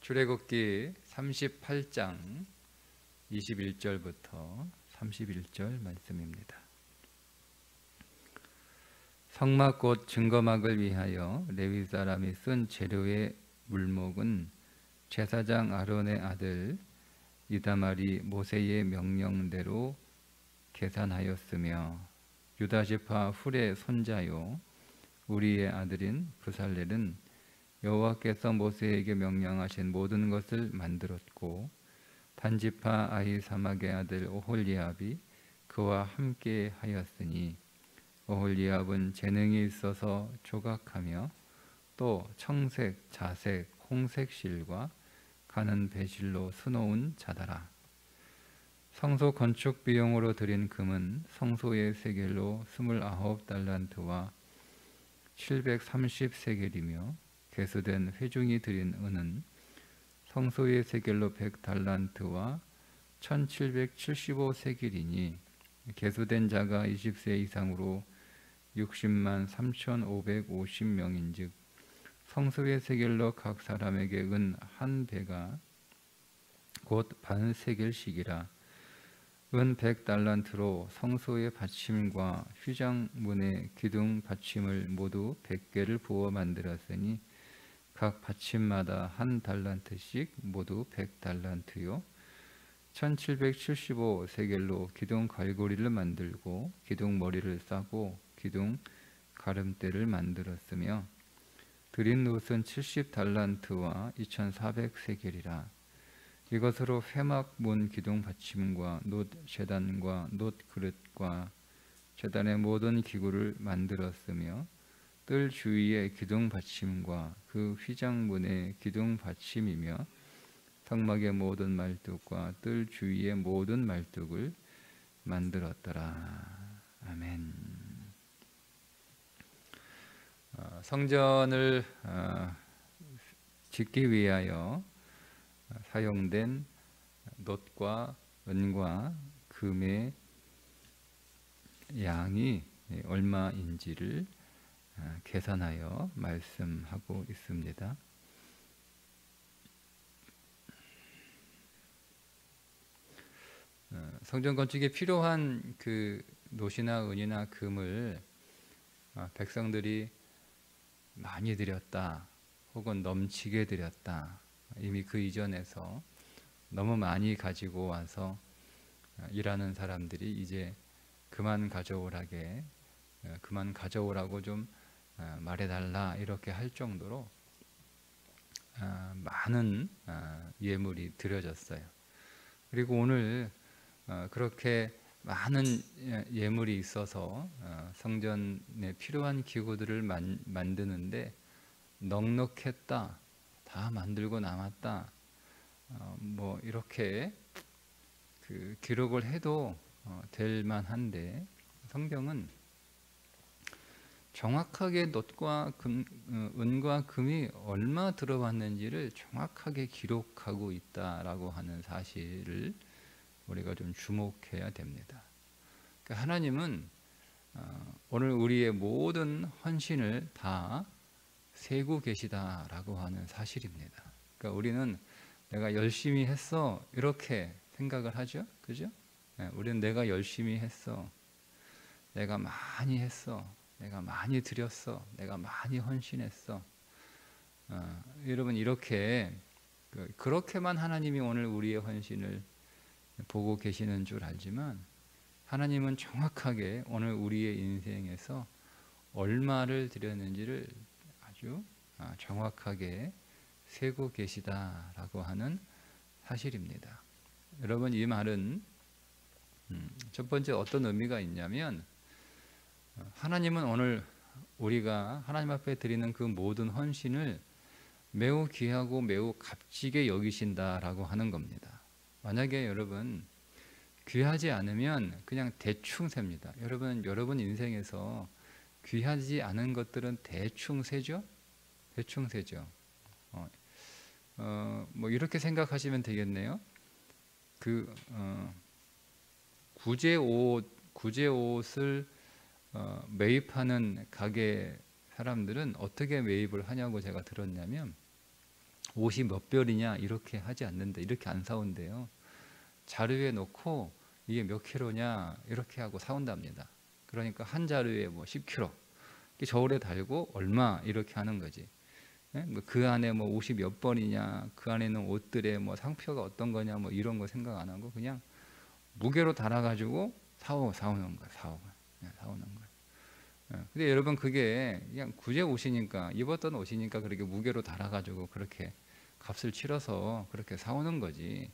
출애굽기 38장 21절부터 31절 말씀입니다. 성막 곧 증거막을 위하여 레위 사람이 쓴 재료의 물목은 제사장 아론의 아들 이다말이 모세의 명령대로 계산하였으며 유다 지파 훌의 손자요 우리의 아들인 브살렐은 여호와께서 모세에게 명령하신 모든 것을 만들었고 단지파 아히사막의 아들 오홀리압이 그와 함께 하였으니 오홀리압은 재능이 있어서 조각하며 또 청색, 자색, 홍색 실과 가는 배실로 수놓은 자더라. 성소 건축 비용으로 들인 금은 성소의 세겔로 29달란트와 730세겔이며 개수된 회중이 들인 은은 성소의 세겔로 100달란트와 1775세겔이니 개수된 자가 20세 이상으로 60만 3550명인즉 성소의 세겔로 각 사람에게 은 한 배가 곧 반 세겔씩이라. 은 100달란트로 성소의 받침과 휘장문의 기둥 받침을 모두 100개를 부어 만들었으니 각 받침마다 한 달란트씩 모두 100달란트요 1775세겔로 기둥 갈고리를 만들고 기둥 머리를 싸고 기둥 가름대를 만들었으며 드린 옷은 70달란트와 2400세겔이라. 이것으로 회막 문 기둥 받침과 놋 제단과 놋 그릇과 제단의 모든 기구를 만들었으며 뜰 주위의 기둥 받침과 그 휘장문의 기둥 받침이며 성막의 모든 말뚝과 뜰 주위의 모든 말뚝을 만들었더라. 아멘. 성전을 짓기 위하여 사용된 놋과 은과 금의 양이 얼마인지를 계산하여 말씀하고 있습니다. 성전 건축에 필요한 그 놋이나 은이나 금을 백성들이 많이 드렸다 혹은 넘치게 드렸다. 이미 그 이전에서 너무 많이 가지고 와서 일하는 사람들이 이제 그만 가져오라고 좀 말해달라 이렇게 할 정도로 많은 예물이 드려졌어요. 그리고 오늘 그렇게 많은 예물이 있어서 성전에 필요한 기구들을 만드는데 넉넉했다, 다 만들고 남았다, 뭐 이렇게 그 기록을 해도 될 만한데 성경은 정확하게 놋과 은과 금이 얼마 들어왔는지를 정확하게 기록하고 있다라고 하는 사실을 우리가 좀 주목해야 됩니다. 그러니까 하나님은 오늘 우리의 모든 헌신을 다 세고 계시다라고 하는 사실입니다. 그러니까 우리는 내가 열심히 했어 이렇게 생각을 하죠, 그죠? 우리는 내가 열심히 했어, 내가 많이 했어, 내가 많이 드렸어, 내가 많이 헌신했어. 여러분 이렇게 그렇게만 하나님이 오늘 우리의 헌신을 보고 계시는 줄 알지만 하나님은 정확하게 오늘 우리의 인생에서 얼마를 드렸는지를 아주 정확하게 세고 계시다라고 하는 사실입니다. 여러분 이 말은 첫 번째 어떤 의미가 있냐면 하나님은 오늘 우리가 하나님 앞에 드리는 그 모든 헌신을 매우 귀하고 매우 값지게 여기신다라고 하는 겁니다. 만약에 여러분 귀하지 않으면 그냥 대충 셉니다. 여러분 인생에서 귀하지 않은 것들은 대충 세죠? 대충 세죠. 뭐 이렇게 생각하시면 되겠네요. 구제 옷을 매입하는 가게 사람들은 어떻게 매입을 하냐고 제가 들었냐면 옷이 몇 벌이냐 이렇게 하지 않는데, 이렇게 안 사온대요. 자루에 놓고 이게 몇 킬로냐 이렇게 하고 사온답니다. 그러니까 한 자루에 뭐 10kg, 저울에 달고 얼마 이렇게 하는 거지. 예? 뭐그 안에 뭐 옷이 몇 벌이냐, 그 안에 있는 옷들의 뭐 상표가 어떤 거냐, 뭐 이런 거 생각 안 하고 그냥 무게로 달아가지고 사오는 거야. 사오는 거야. 근데 여러분, 그게 그냥 구제 옷이니까, 입었던 옷이니까 그렇게 무게로 달아가지고 그렇게 값을 치러서 그렇게 사오는 거지.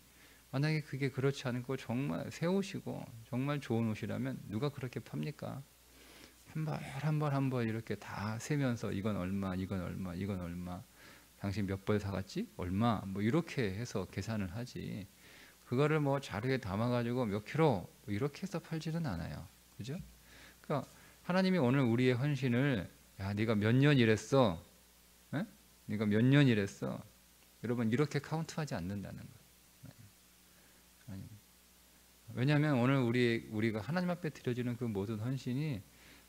만약에 그게 그렇지 않고 정말 새 옷이고 정말 좋은 옷이라면 누가 그렇게 팝니까? 한 벌 이렇게 다 세면서 이건 얼마, 이건 얼마, 이건 얼마, 당신 몇 벌 사갔지? 얼마, 뭐 이렇게 해서 계산을 하지. 그거를 뭐 자루에 담아가지고 몇 킬로 뭐 이렇게 해서 팔지는 않아요. 그죠? 그러니까 하나님이 오늘 우리의 헌신을, 야, 네가 몇 년 일했어? 에? 네가 몇 년 일했어? 여러분, 이렇게 카운트하지 않는다는 거예요. 왜냐하면 오늘 우리가 하나님 앞에 드려지는 그 모든 헌신이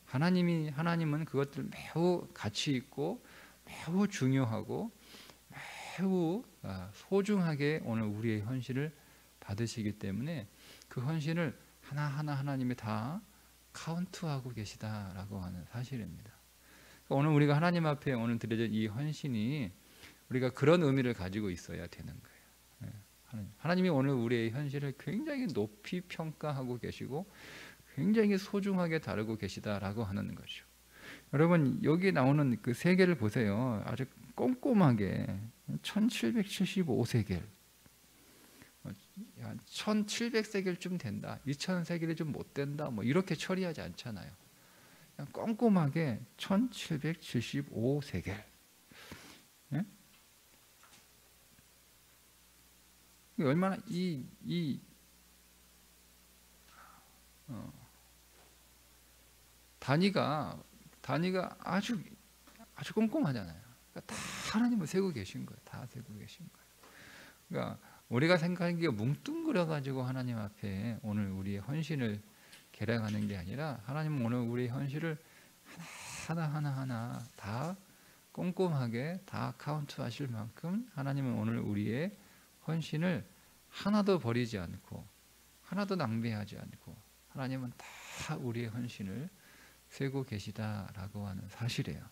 하나님은 그것들 매우 가치 있고 매우 중요하고 매우 소중하게 오늘 우리의 헌신을 받으시기 때문에 그 헌신을 하나하나 하나님이 다 카운트하고 계시다라고 하는 사실입니다. 오늘 우리가 하나님 앞에 오늘 드려진 이 헌신이 우리가 그런 의미를 가지고 있어야 되는 거예요. 하나님이 오늘 우리의 헌신을 굉장히 높이 평가하고 계시고 굉장히 소중하게 다루고 계시다라고 하는 거죠. 여러분, 여기 나오는 그 세겔을 보세요. 아주 꼼꼼하게 1775세겔, 1700세겔쯤 된다, 2000세겔이 좀 못 된다, 뭐 이렇게 처리하지 않잖아요. 그냥 꼼꼼하게 1775세겔. 예? 얼마나 단위가 아주 꼼꼼하잖아요. 그러니까 다 하나님을 세고 계신 거예요. 다 세고 계신 거예요. 그러니까 우리가 생각하기에 뭉뚱그려 가지고 하나님 앞에 오늘 우리의 헌신을 계량하는 게 아니라, 하나님은 오늘 우리의 헌신을 하나하나 다 꼼꼼하게 다 카운트하실 만큼 하나님은 오늘 우리의 헌신을 하나도 버리지 않고 하나도 낭비하지 않고 하나님은 다 우리의 헌신을 세고 계시다라고 하는 사실이에요.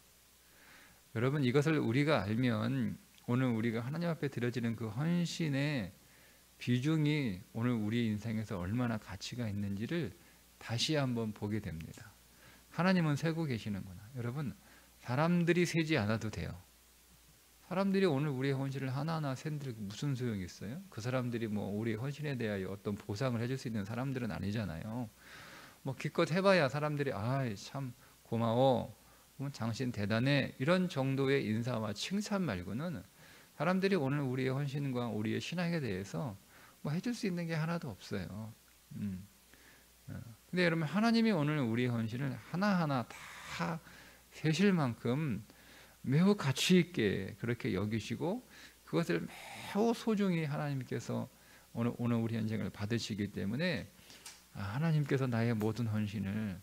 여러분, 이것을 우리가 알면 오늘 우리가 하나님 앞에 드려지는 그 헌신의 비중이 오늘 우리 인생에서 얼마나 가치가 있는지를 다시 한번 보게 됩니다. 하나님은 세고 계시는구나. 여러분, 사람들이 세지 않아도 돼요. 사람들이 오늘 우리의 헌신을 하나하나 센들 무슨 소용이 있어요? 그 사람들이 뭐 우리의 헌신에 대하여 어떤 보상을 해줄 수 있는 사람들은 아니잖아요. 뭐 기껏 해봐야 사람들이 참 고마워, 당신 대단해, 이런 정도의 인사와 칭찬 말고는 사람들이 오늘 우리의 헌신과 우리의 신앙에 대해서 뭐 해줄 수 있는 게 하나도 없어요. 근데 여러분, 하나님이 오늘 우리의 헌신을 하나하나 다 세실 만큼 매우 가치 있게 그렇게 여기시고 그것을 매우 소중히 하나님께서 오늘 우리 인생을 받으시기 때문에 하나님께서 나의 모든 헌신을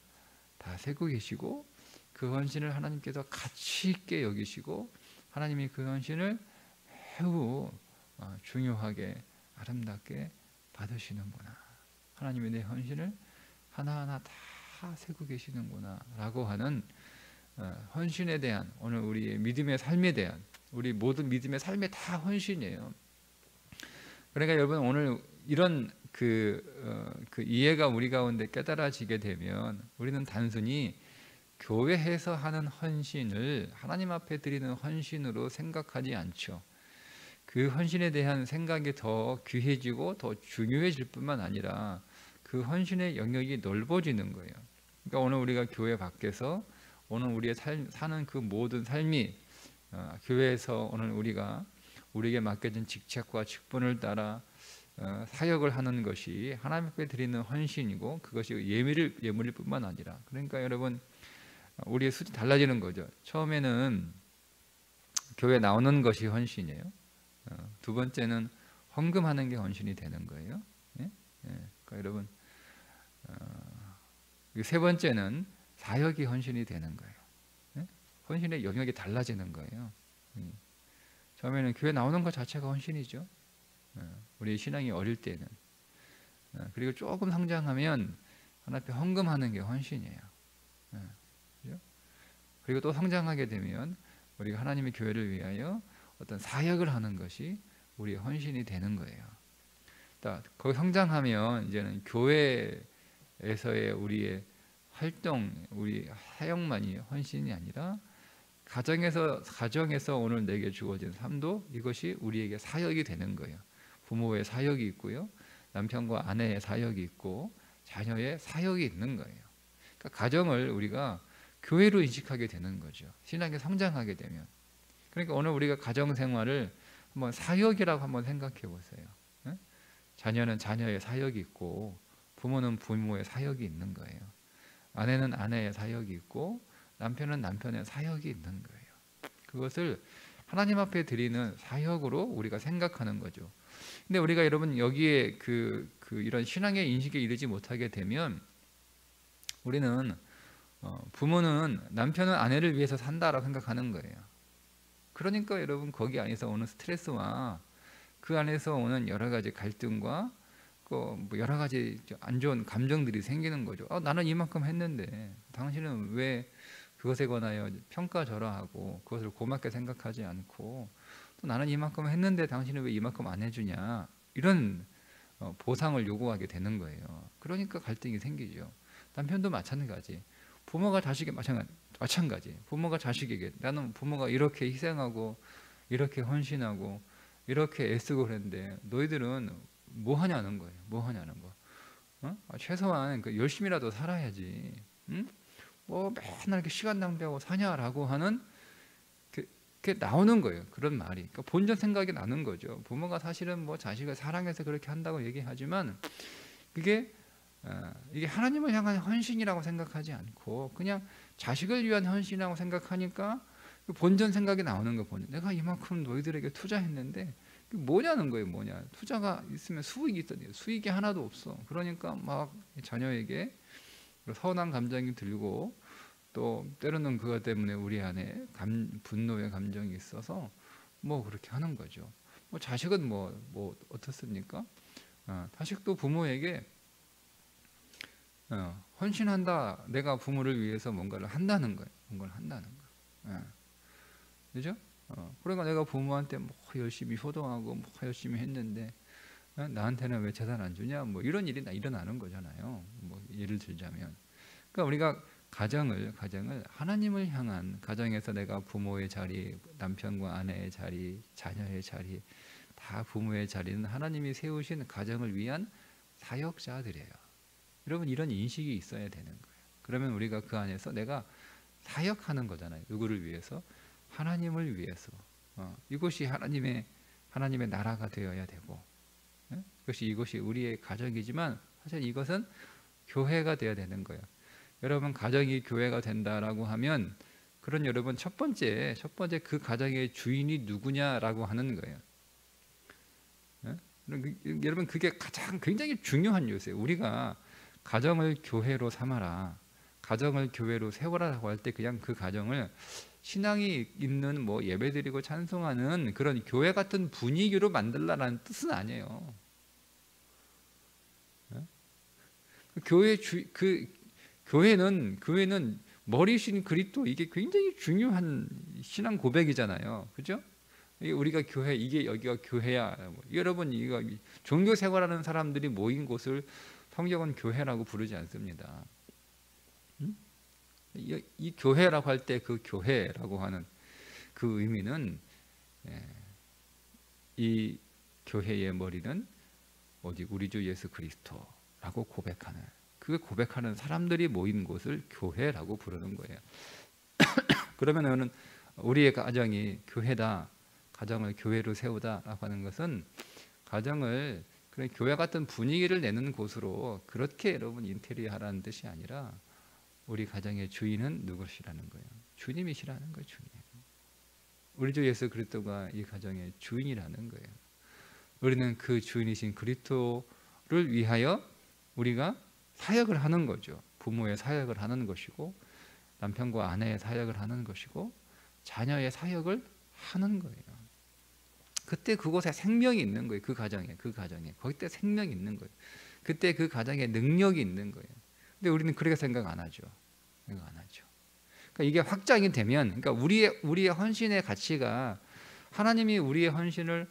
다 세고 계시고 그 헌신을 하나님께서 가치 있게 여기시고 하나님이 그 헌신을 매우 중요하게 아름답게 받으시는구나. 하나님이 내 헌신을 하나하나 다 세고 계시는구나 라고 하는 헌신에 대한, 오늘 우리의 믿음의 삶에 대한, 우리 모든 믿음의 삶이 다 헌신이에요. 그러니까 여러분, 오늘 이런 그 이해가 우리 가운데 깨달아지게 되면 우리는 단순히 교회에서 하는 헌신을 하나님 앞에 드리는 헌신으로 생각하지 않죠. 그 헌신에 대한 생각이 더 귀해지고 더 중요해질 뿐만 아니라 그 헌신의 영역이 넓어지는 거예요. 그러니까 오늘 우리가 교회 밖에서 오늘 우리의 사는 그 모든 삶이 교회에서 오늘 우리에게 맡겨진 직책과 직분을 따라 사역을 하는 것이 하나님 앞에 드리는 헌신이고 그것이 예물일 뿐만 아니라, 그러니까 여러분, 우리의 수준이 달라지는 거죠. 처음에는 교회 나오는 것이 헌신이에요. 두 번째는 헌금하는 게 헌신이 되는 거예요. 예? 그러니까 여러분, 세 번째는 사역이 헌신이 되는 거예요. 예? 헌신의 영역이 달라지는 거예요. 처음에는 교회 나오는 것 자체가 헌신이죠. 우리 신앙이 어릴 때는. 그리고 조금 성장하면 하나님 앞에 헌금하는 게 헌신이에요. 그죠? 그리고 또 성장하게 되면 우리가 하나님의 교회를 위하여 어떤 사역을 하는 것이 우리의 헌신이 되는 거예요. 거기 성장하면 이제는 교회에서의 우리의 활동, 우리 사역만이 헌신이 아니라 가정에서 오늘 내게 주어진 삶도 이것이 우리에게 사역이 되는 거예요. 부모의 사역이 있고요, 남편과 아내의 사역이 있고 자녀의 사역이 있는 거예요. 그러니까 가정을 우리가 교회로 인식하게 되는 거죠. 신앙에 성장하게 되면. 그러니까 오늘 우리가 가정 생활을 한번 사역이라고 한번 생각해 보세요. 자녀는 자녀의 사역이 있고 부모는 부모의 사역이 있는 거예요. 아내는 아내의 사역이 있고 남편은 남편의 사역이 있는 거예요. 그것을 하나님 앞에 드리는 사역으로 우리가 생각하는 거죠. 근데 우리가 여러분 여기에 이런 신앙의 인식에 이르지 못하게 되면 우리는 부모는 남편은 아내를 위해서 산다라고 생각하는 거예요. 그러니까 여러분 거기 안에서 오는 스트레스와 그 안에서 오는 여러 가지 갈등과 뭐 여러 가지 안 좋은 감정들이 생기는 거죠. 나는 이만큼 했는데 당신은 왜 그것에 관하여 평가절하하고 그것을 고맙게 생각하지 않고, 또 나는 이만큼 했는데 당신은 왜 이만큼 안 해주냐, 이런 보상을 요구하게 되는 거예요. 그러니까 갈등이 생기죠. 남편도 마찬가지, 부모가 자식에 마찬가지. 부모가 자식에게 나는 부모가 이렇게 희생하고 이렇게 헌신하고 이렇게 애쓰고 그랬는데 너희들은 뭐 하냐는 거예요. 뭐 하냐는 거. 최소한 열심히라도 살아야지. 응? 뭐 맨날 이렇게 시간 낭비하고 사냐라고 하는 그게 나오는 거예요. 그런 말이. 그러니까 본전 생각이 나는 거죠. 부모가 사실은 뭐 자식을 사랑해서 그렇게 한다고 얘기하지만 이게 하나님을 향한 헌신이라고 생각하지 않고 그냥 자식을 위한 헌신이라고 생각하니까 본전 생각이 나오는 거. 내가 이만큼 너희들에게 투자했는데 뭐냐는 거예요. 뭐냐, 투자가 있으면 수익이 있던데 수익이 하나도 없어. 그러니까 막 자녀에게 서운한 감정이 들고, 또 때로는 그것 때문에 우리 안에 분노의 감정이 있어서 뭐 그렇게 하는 거죠. 뭐 자식은 뭐 어떻습니까? 자식도 부모에게 헌신한다. 내가 부모를 위해서 뭔가를 한다는 거예요. 뭔가를 한다는 거예요. 그죠? 그러니까 내가 부모한테 뭐 열심히 효도하고 뭐 열심히 했는데 나한테는 왜 재산 안 주냐? 뭐 이런 일이 일어나는 거잖아요. 뭐 예를 들자면, 그러니까 우리가 가정을 하나님을 향한, 가정에서 내가 부모의 자리, 남편과 아내의 자리, 자녀의 자리, 다 부모의 자리는 하나님이 세우신 가정을 위한 사역자들이에요. 여러분 이런 인식이 있어야 되는 거예요. 그러면 우리가 그 안에서 내가 사역하는 거잖아요. 누구를 위해서? 하나님을 위해서. 이것이 하나님의 나라가 되어야 되고, 이것이 우리의 가정이지만 사실 이것은 교회가 되어야 되는 거예요. 여러분 가정이 교회가 된다라고 하면, 그런 여러분 첫 번째 그 가정의 주인이 누구냐라고 하는 거예요. 여러분 그게 가장 굉장히 중요한 요소예요. 우리가 가정을 교회로 삼아라, 가정을 교회로 세워라라고 할 때 그냥 그 가정을 신앙이 있는 뭐 예배드리고 찬송하는 그런 교회 같은 분위기로 만들라라는 뜻은 아니에요. 교회는 머리신 그리스도, 이게 굉장히 중요한 신앙 고백이잖아요. 그죠? 우리가 교회, 이게 여기가 교회야. 여러분 이거 종교 생활하는 사람들이 모인 곳을 성경은 교회라고 부르지 않습니다. 이 교회라고 할 때 그 교회라고 하는 그 의미는, 이 교회의 머리는 오직 우리 주 예수 그리스도라고 고백하는, 그 고백하는 사람들이 모인 곳을 교회라고 부르는 거예요. 그러면은 우리의 가정이 교회다, 가정을 교회로 세우다라고 하는 것은 가정을 그런 교회 같은 분위기를 내는 곳으로 그렇게 여러분 인테리어 하라는 뜻이 아니라, 우리 가정의 주인은 누구시라는 거예요? 주님이시라는 거예요. 주님. 우리 주 예수 그리스도가 이 가정의 주인이라는 거예요. 우리는 그 주인이신 그리스도를 위하여 우리가 사역을 하는 거죠. 부모의 사역을 하는 것이고, 남편과 아내의 사역을 하는 것이고, 자녀의 사역을 하는 거예요. 그때 그곳에 생명이 있는 거예요. 그 가정에 거기때 생명이 있는 거예요. 그때 그 가정에 능력이 있는 거예요. 근데 우리는 그렇게 생각 안 하죠. 생각 안 하죠. 그러니까 이게 확장이 되면, 그러니까 우리의 헌신의 가치가, 하나님이 우리의 헌신을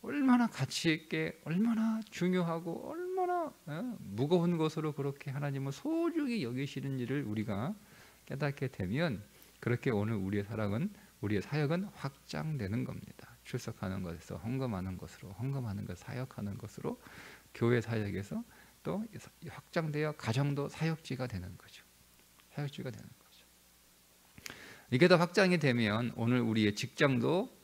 얼마나 가치 있게, 얼마나 중요하고, 얼마나 무거운 것으로 그렇게 하나님은 소중히 여기시는 일을 우리가 깨닫게 되면, 그렇게 오늘 우리의 사역은 확장되는 겁니다. 출석하는 것에서 헌금하는 것으로, 헌금하는 것, 사역하는 것으로, 교회 사역에서 또 확장되어 가정도 사역지가 되는 거죠. 사역지가 되는 거죠. 이게 더 확장이 되면 오늘 우리의 직장도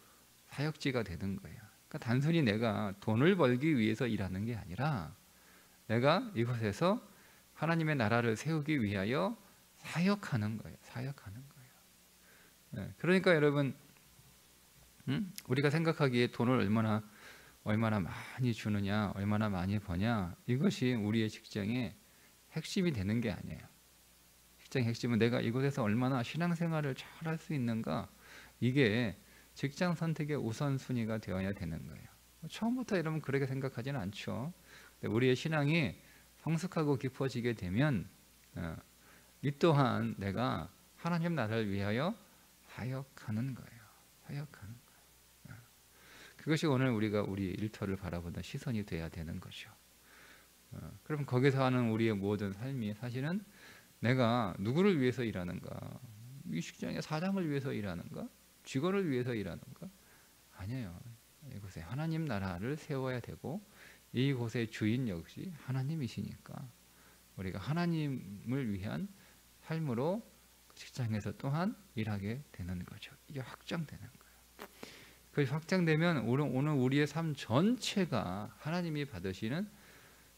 사역지가 되는 거예요. 그러니까 단순히 내가 돈을 벌기 위해서 일하는 게 아니라 내가 이곳에서 하나님의 나라를 세우기 위하여 사역하는 거예요. 사역하는 거예요. 그러니까 여러분, 우리가 생각하기에 돈을 얼마나 많이 주느냐, 얼마나 많이 버냐, 이것이 우리의 직장의 핵심이 되는 게 아니에요. 직장의 핵심은 내가 이곳에서 얼마나 신앙생활을 잘 할 수 있는가, 이게 직장 선택의 우선순위가 되어야 되는 거예요. 처음부터 여러분 그렇게 생각하지는 않죠. 우리의 신앙이 성숙하고 깊어지게 되면 이 또한 내가 하나님 나라를 위하여 사역하는 거예요. 사역하는 거예요. 그것이 오늘 우리가 우리 일터를 바라보는 시선이 돼야 되는 거죠. 그럼 거기서 하는 우리의 모든 삶이 사실은 내가 누구를 위해서 일하는가, 이 직장의 사장을 위해서 일하는가, 직원을 위해서 일하는가? 아니에요. 이곳에 하나님 나라를 세워야 되고, 이곳의 주인 역시 하나님이시니까 우리가 하나님을 위한 삶으로 직장에서 또한 일하게 되는 거죠. 이게 확장되는 거예요. 그것이 확장되면 오늘 우리의 삶 전체가 하나님이 받으시는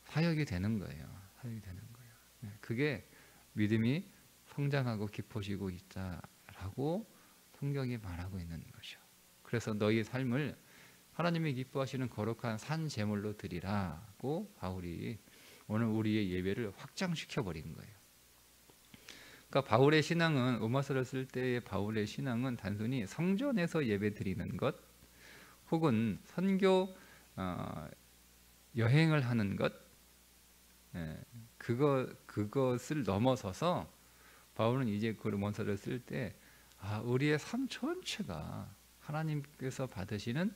사역이 되는 거예요. 사역이 되는 거예요. 그게 믿음이 성장하고 깊어지고 있다라고 성경이 말하고 있는 거죠. 그래서 너희 삶을 하나님이 기뻐하시는 거룩한 산 제물로 드리라고 바울이 오늘 우리의 예배를 확장시켜 버린 거예요. 그러니까 바울의 신앙은, 로마서를 쓸 때의 바울의 신앙은 단순히 성전에서 예배 드리는 것, 혹은 선교 여행을 하는 것, 그것을 넘어서서 바울은 이제 그 로마서를 쓸 때 우리의 삶 전체가 하나님께서 받으시는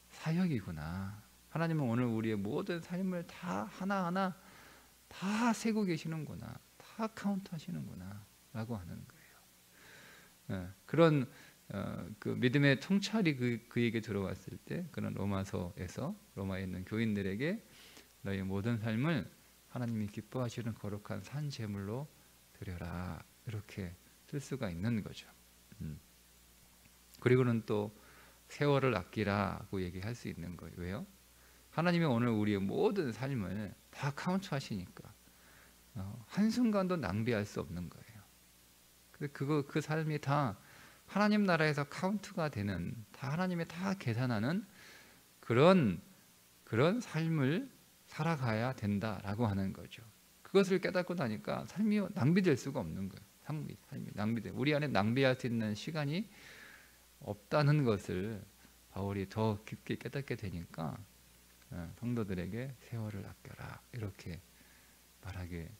사역이구나. 하나님은 오늘 우리의 모든 삶을 다 하나하나 다 세고 계시는구나, 다 카운트하시는구나 라고 하는 거예요. 그런 그 믿음의 통찰이 그에게 들어왔을 때, 그런 로마서에서 로마에 있는 교인들에게 너희 모든 삶을 하나님이 기뻐하시는 거룩한 산 제물로 드려라, 이렇게 쓸 수가 있는 거죠. 그리고는 또 세월을 아끼라고 얘기할 수 있는 거예요. 왜요? 하나님이 오늘 우리의 모든 삶을 다 카운트하시니까 한순간도 낭비할 수 없는 거예요. 그 삶이 다 하나님 나라에서 카운트가 되는, 다 하나님이 다 계산하는 그런 삶을 살아가야 된다라고 하는 거죠. 그것을 깨닫고 나니까 삶이 낭비될 수가 없는 거예요. 삶이 낭비돼. 우리 안에 낭비할 수 있는 시간이 없다는 것을 바울이 더 깊게 깨닫게 되니까 성도들에게 세월을 아껴라, 이렇게 말하게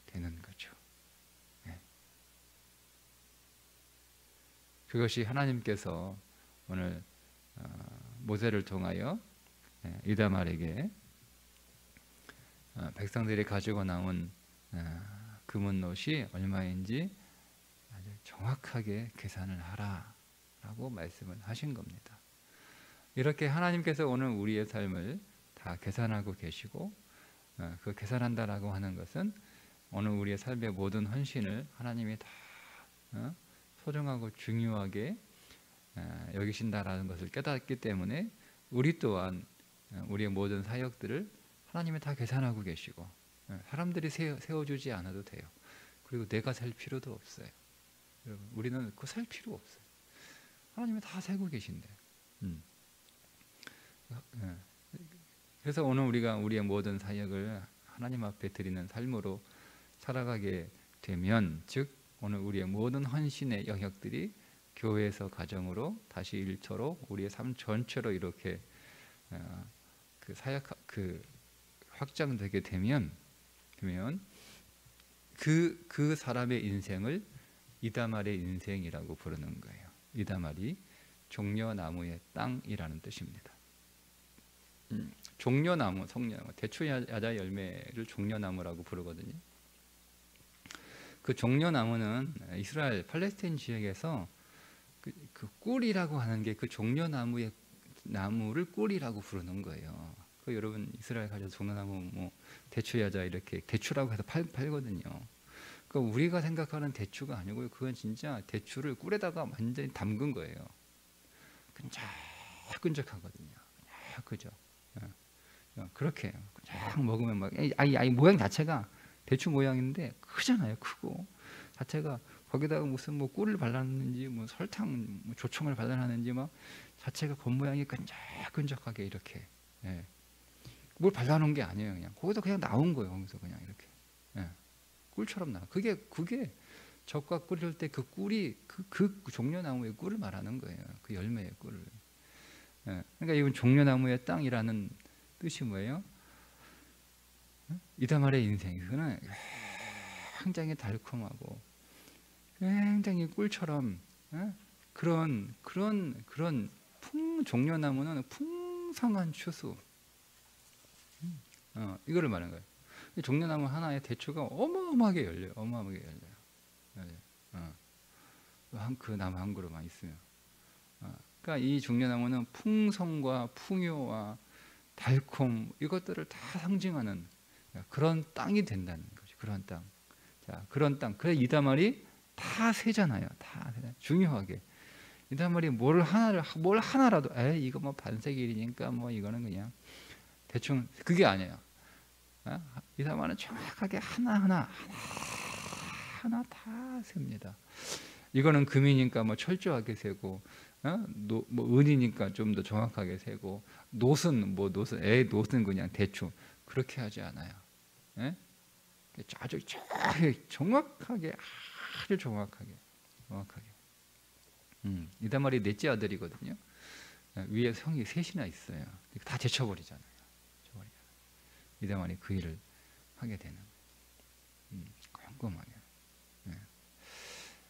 되는 거죠. 그것이 하나님께서 오늘 모세를 통하여 이다말에게 백성들이 가지고 나온 금은노시 얼마인지 아주 정확하게 계산을 하라라고 말씀을 하신 겁니다. 이렇게 하나님께서 오늘 우리의 삶을 다 계산하고 계시고, 그 계산한다라고 하는 것은 오늘 우리의 삶의 모든 헌신을 하나님이 다 소중하고 중요하게 여기신다라는 것을 깨닫기 때문에 우리 또한 우리의 모든 사역들을 하나님이 다 계산하고 계시고, 사람들이 세워주지 않아도 돼요. 그리고 내가 살 필요도 없어요. 여러분, 우리는 그 살 필요 없어요. 하나님이 다 세고 계신데. 그래서 오늘 우리가 우리의 모든 사역을 하나님 앞에 드리는 삶으로 살아가게 되면, 즉 오늘 우리의 모든 헌신의 영역들이 교회에서 가정으로 다시 일터로 우리의 삶 전체로 이렇게 그 사역 그 확장되게 되면 그 사람의 인생을 이다말의 인생이라고 부르는 거예요. 이다말이 종려나무의 땅이라는 뜻입니다. 종려나무, 성려나무, 대추야자 열매를 종려나무라고 부르거든요. 그 종려나무는 이스라엘 팔레스타인 지역에서 그 꿀이라고 하는 게 그 종려나무의 나무를 꿀이라고 부르는 거예요. 그 여러분 이스라엘 가셔서 종려나무 뭐 대추야자 이렇게 대추라고 해서 팔거든요. 그 우리가 생각하는 대추가 아니고요. 그건 진짜 대추를 꿀에다가 완전히 담근 거예요. 끈적끈적하거든요. 그죠? 그렇게 해요. 그냥 먹으면 막 아이 모양 자체가 대추 모양인데 크잖아요. 크고 자체가 거기다가 무슨 뭐 꿀을 발랐는지 뭐 설탕 뭐 조청을 발라놨는지 막 자체가 겉모양이 끈적끈적하게 이렇게 뭘 발라놓은 게 아니에요. 그냥 거기서 그냥 나온 거예요. 거기서 그냥 이렇게 꿀처럼 나. 그게 젓과 끓일 때 그 꿀이 그 종려나무의 꿀을 말하는 거예요. 그 열매의 꿀을. 그러니까 이건 종려나무의 땅이라는 뜻이 뭐예요? 이다말의 인생. 이거는 굉장히 달콤하고 굉장히 꿀처럼 그런 종려나무는 풍성한 추수. 이거를 말하는 거예요. 종려나무 하나에 대추가 어마어마하게 열려요. 어마어마하게 열려요. 그 나무 한 그루만 있으면. 그러니까 이 종려나무는 풍성과 풍요와 달콤 이것들을 다 상징하는 그런 땅이 된다는 거죠. 그런 땅. 자, 그런 땅. 그래 이다말이 다 세잖아요. 다 중요하게. 이다말이 뭘 하나라도 이거 뭐 반세길이니까 뭐 이거는 그냥 대충 그게 아니에요. 이다말은 정확하게 하나하나 다 셉니다. 이거는 금이니까 뭐 철저하게 세고, 뭐 은이니까 좀 더 정확하게 세고, 노은 그냥 대충 그렇게 하지 않아요. 아주 정확하게 아주 정확하게. 이다말이 넷째 아들이거든요. 위에 형이 셋이나 있어요. 다 제쳐버리잖아요. 이다말이 그 일을 하게 되는 꼼꼼하게.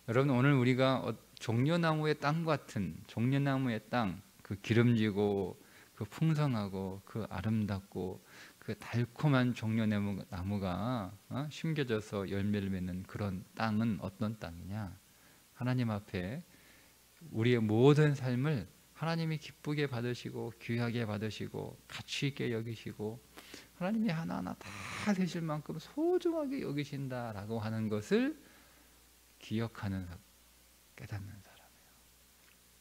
여러분 오늘 우리가 종려나무의 땅 같은 종려나무의 땅, 그 기름지고 그 풍성하고 그 아름답고 그 달콤한 종려나무가 심겨져서 열매를 맺는 그런 땅은 어떤 땅이냐? 하나님 앞에 우리의 모든 삶을 하나님이 기쁘게 받으시고 귀하게 받으시고 가치 있게 여기시고 하나님이 하나하나 다 되실 만큼 소중하게 여기신다라고 하는 것을 기억하는 깨닫는 사람이에요.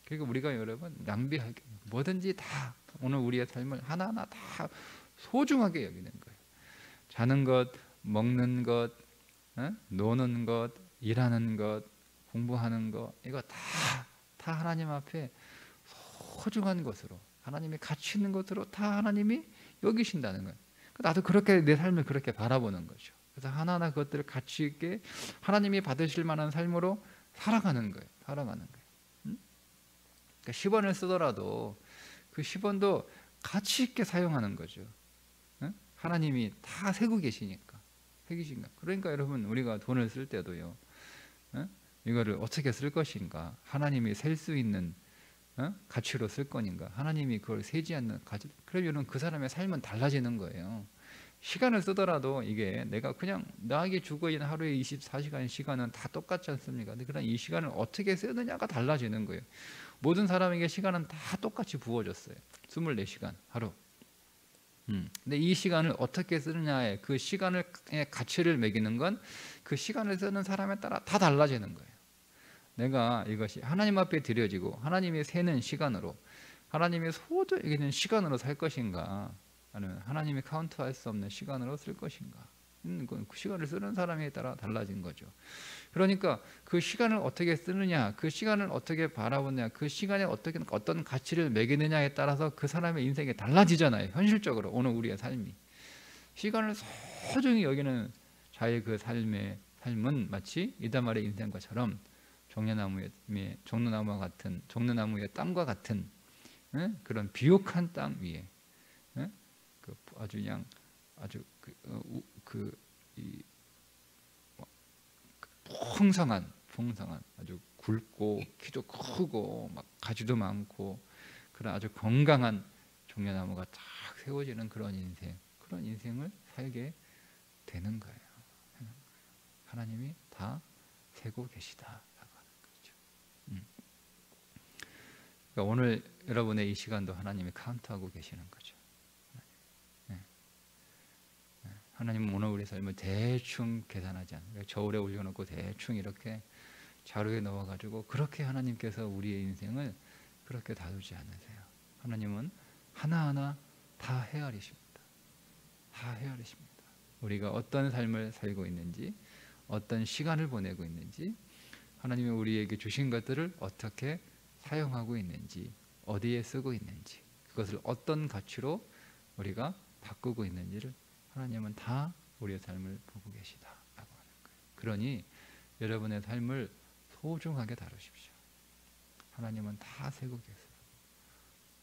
그리고 우리가 여러분 낭비하게 뭐든지 다 오늘 우리의 삶을 하나하나 다 소중하게 여기는 거예요. 자는 것, 먹는 것, 노는 것, 일하는 것, 공부하는 것 이거 다 하나님 앞에 소중한 것으로 하나님이 가치 있는 것으로 다 하나님이 여기신다는 거예요. 나도 그렇게 내 삶을 그렇게 바라보는 거죠. 그래서 하나하나 그것들을 가치 있게 하나님이 받으실 만한 삶으로 살아가는 거예요. 그러니까 10원을 쓰더라도 그 10원도 가치 있게 사용하는 거죠. 하나님이 다 세고 계시니까. 그러니까 여러분 우리가 돈을 쓸 때도요. 이거를 어떻게 쓸 것인가? 하나님이 셀 수 있는 가치로 쓸 거닌가? 하나님이 그걸 세지 않는 가치. 그러면 그 사람의 삶은 달라지는 거예요. 시간을 쓰더라도 이게 내가 그냥 나에게 주고 있는 하루에 24시간 시간은 다 똑같지 않습니까? 그러나 이 시간을 어떻게 쓰느냐가 달라지는 거예요. 모든 사람에게 시간은 다 똑같이 부어졌어요. 24시간 하루. 근데 이 시간을 어떻게 쓰느냐에 그 시간의 가치를 매기는 건 그 시간을 쓰는 사람에 따라 다 달라지는 거예요. 내가 이것이 하나님 앞에 드려지고 하나님이 세는 시간으로 하나님이 소중히 여기는 시간으로 살 것인가 아니면 하나님이 카운트할 수 없는 시간으로 쓸 것인가 그 시간을 쓰는 사람에 따라 달라진 거죠. 그러니까 그 시간을 어떻게 쓰느냐 그 시간을 어떻게 바라보느냐 그 시간에 어떤 가치를 매기느냐에 따라서 그 사람의 인생이 달라지잖아요. 현실적으로 오늘 우리의 삶이 시간을 소중히 여기는 자의 그 삶은 마치 이다말의 인생과처럼 종려나무와 같은, 종려나무의 땅과 같은 그런 비옥한 땅 위에 아주 그냥 아주 풍성한 아주 굵고 키도 크고 막 가지도 많고 그런 아주 건강한 종려나무가 쫙 세워지는 그런 인생을 살게 되는 거예요. 하나님이 다 세고 계시다라고 하는 거죠. 그러니까 오늘 여러분의 이 시간도 하나님이 카운트하고 계시는 거죠. 하나님은 오늘 우리 삶을 대충 계산하지 않아요. 저울에 올려놓고 대충 이렇게 자루에 넣어가지고 그렇게 하나님께서 우리의 인생을 그렇게 다루지 않으세요. 하나님은 하나하나 다 헤아리십니다. 다 헤아리십니다. 우리가 어떤 삶을 살고 있는지, 어떤 시간을 보내고 있는지, 하나님이 우리에게 주신 것들을 어떻게 사용하고 있는지, 어디에 쓰고 있는지, 그것을 어떤 가치로 우리가 바꾸고 있는지를 하나님은 다 우리의 삶을 보고 계시다라고 하는 거예요. 그러니 여러분의 삶을 소중하게 다루십시오. 하나님은 다 세고 계세요.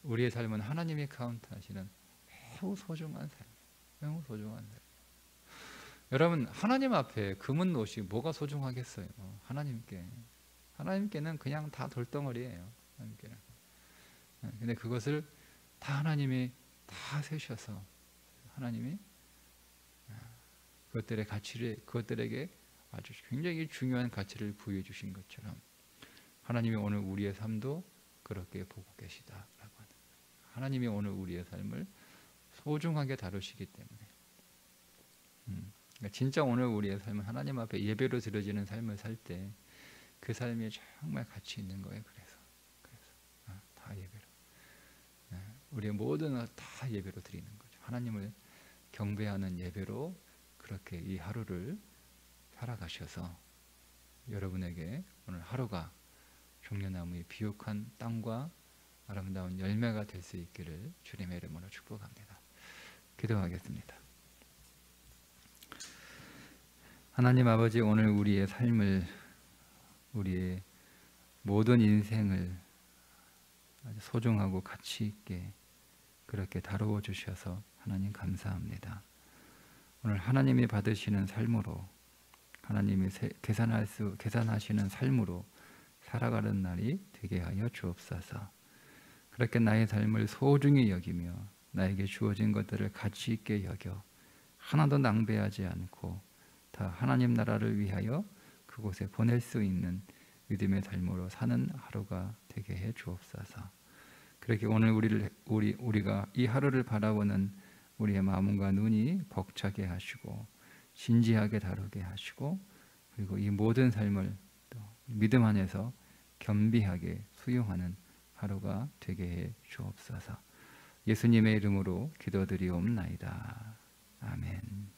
우리의 삶은 하나님이 카운트하시는 매우 소중한 삶, 매우 소중한 삶. 여러분, 하나님 앞에 금은 옷이 뭐가 소중하겠어요? 하나님께는 그냥 다 돌덩어리예요. 하나님께는. 근데 그것을 다 하나님이 다 세셔서 하나님이 그것들에게 아주 굉장히 중요한 가치를 부여해 주신 것처럼 하나님이 오늘 우리의 삶도 그렇게 보고 계시다라고 하는 거예요. 하나님이 오늘 우리의 삶을 소중하게 다루시기 때문에 그러니까 진짜 오늘 우리의 삶은 하나님 앞에 예배로 드려지는 삶을 살 때 그 삶이 정말 가치 있는 거예요. 그래서 다 예배로 우리의 모든 것 다 예배로 드리는 거죠. 하나님을 경배하는 예배로 그렇게 이 하루를 살아가셔서 여러분에게 오늘 하루가 종려나무의 비옥한 땅과 아름다운 열매가 될 수 있기를 주님의 이름으로 축복합니다. 기도하겠습니다. 하나님 아버지, 오늘 우리의 삶을, 우리의 모든 인생을 아주 소중하고 가치 있게 그렇게 다루어 주셔서 하나님 감사합니다. 오늘 하나님이 받으시는 삶으로, 하나님이 계산하시는 삶으로 살아가는 날이 되게 하여 주옵소서. 그렇게 나의 삶을 소중히 여기며 나에게 주어진 것들을 가치 있게 여겨 하나도 낭비하지 않고 다 하나님 나라를 위하여 그곳에 보낼 수 있는 믿음의 삶으로 사는 하루가 되게 해 주옵소서. 그렇게 오늘 우리가 이 하루를 바라보는 우리의 마음과 눈이 벅차게 하시고 진지하게 다루게 하시고, 그리고 이 모든 삶을 또 믿음 안에서 겸비하게 수용하는 하루가 되게 해 주옵소서. 예수님의 이름으로 기도드리옵나이다. 아멘.